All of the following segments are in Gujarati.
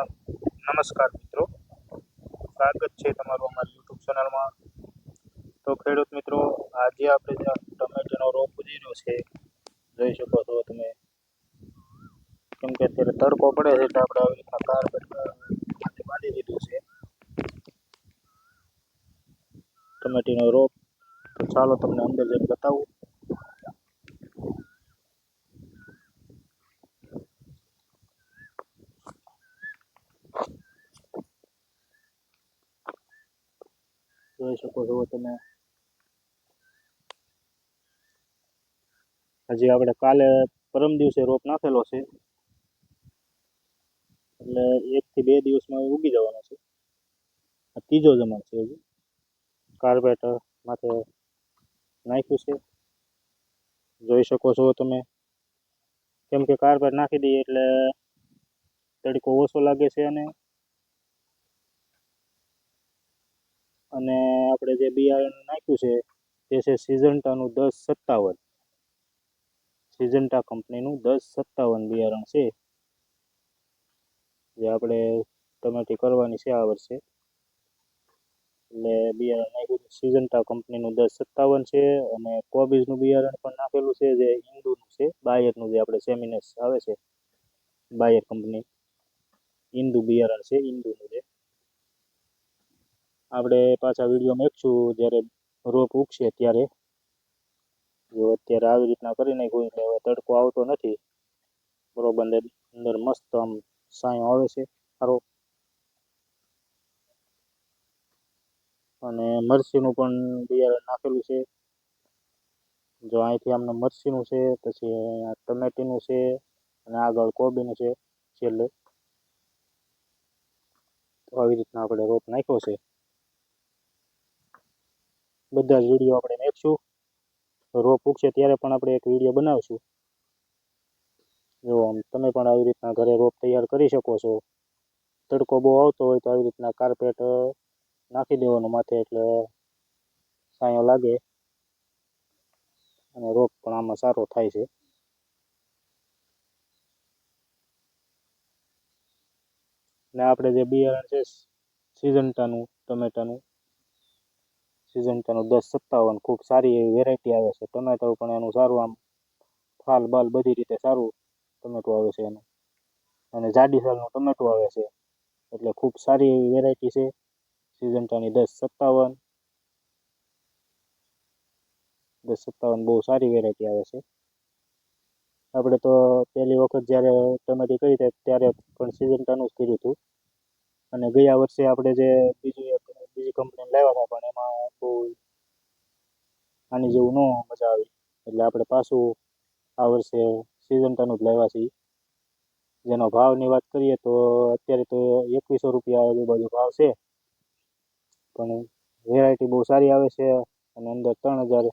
નમસ્કાર મિત્રો, સ્વાગત છે તમારું અમારી યુટ્યુબ ચેનલમાં. તો ખેડૂત મિત્રો, આજે આપણે જે ટમેટાનો રોપ ઉગી રહ્યો છે જોઈ શકો છો તમે. કેમ કે અત્યારે તડકો પડે છે એટલે આપણે આવી રીતના કાર્પેટ બાંધી દીધું છે ટમેટીનો રોપ. તો ચાલો તમને અંદર જઈને બતાવું. જોઈ શકો છો તમે. હજી આપણે કાલે પરમ દિવસે રોપ નાખેલો છે એટલે 1 થી 2 દિવસમાં ઉગી જવાનો છે. આ ત્રીજો જમાન છે. હજી કાર્પેટ માથે નાખ્યું છે જોઈ શકો છો તમે. કેમ કે કાર્પેટ નાખી દઈએ એટલે તડકો ઓછો લાગે છે અને આપણે જે બિયારણ નાખ્યું છે તે છે સિઝન્ટાનું 1057. સિઝન્ટા કંપનીનું 1057 બિયારણ છે જે આપણે ટમેટી કરવાની છે આ વર્ષે. એટલે બિયારણ નાખ્યું સિઝન્ટા કંપનીનું 1057 છે અને કોબીજનું બિયારણ પણ નાખેલું છે જે ઇન્દુનું છે, બાયરનું, જે આપણે સેમિનસ આવે છે બાયર કંપની, ઇન્દુ બિયારણ છે, ઇન્દુનું છે. આપણે પાછા વિડીયો મેકશું જ્યારે રોપ ઉગશે ત્યારે. જો અત્યારે આવી રીતના કરી નાખ્યું એટલે હવે તડકો આવતો નથી બરોબર, અંદર મસ્ત આમ સાયો આવે છે સારો. અને મરસીનું પણ બિયારણ નાખેલું છે. જો અહીંથી આમને મરસીનું છે, પછી ટમેટીનું છે અને આગળ કોબીનું છે છેલ્લે. તો આવી રીતના આપણે રોપ નાખ્યો છે. બધા જ વિડીયો આપણે મેકશું. રોપ ઉગશે ત્યારે પણ આપણે એક વિડીયો બનાવશું. જો તમે પણ આવી રીતના ઘરે રોપ તૈયાર કરી શકો છો. તડકો બહુ આવતો હોય તો આવી રીતના કાર્પેટ નાખી દેવાનું માથે એટલે છાંયો લાગે અને રોપ પણ આમાં સારો થાય છે. ને આપણે જે બિયારણ છે સિઝન્ટાનું ટમેટાનું, સિઝન્ટાનું 1057, ખૂબ સારી એવી વેરાયટી આવે છે. ટમેટો પણ એનું સારું, આમ ફાલ બાલ બધી રીતે સારું ટમેટું આવે છે એનું, અને જાડી સાલનું ટમેટું આવે છે. એટલે ખૂબ સારી એવી વેરાયટી છે સિઝન્ટાની 1057. 1057 બહુ સારી વેરાયટી આવે છે. આપણે તો પહેલી વખત જ્યારે ટમેટી કરી ત્યારે પણ સિઝન્ટાનું જ કર્યું હતું. અને ગયા વર્ષે આપણે જે બીજી કંપની લાવ્યા હતા પણ એમાં બહુ આની જેવું ન મજા આવી. એટલે આપણે પાછું આ વર્ષે સિઝન્ટાનું જ લાવ્યા છીએ. જેનો ભાવની વાત કરીએ તો અત્યારે તો 2100 રૂપિયા આજુબાજુ ભાવ છે, પણ વેરાયટી બહુ સારી આવે છે અને અંદર 3000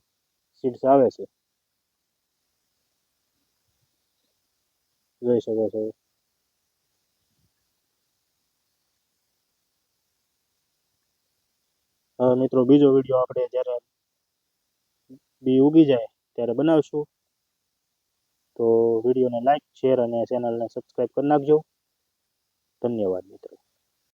સીડ્સ આવે છે જોઈ શકો છો. હવે મિત્રો બીજો વિડીયો આપણે જ્યારે બી ઉગી જાય ત્યારે બનાવશું. તો વિડીયોને લાઈક, શેર અને ચેનલને સબસ્ક્રાઈબ કરી નાખજો. ધન્યવાદ મિત્રો.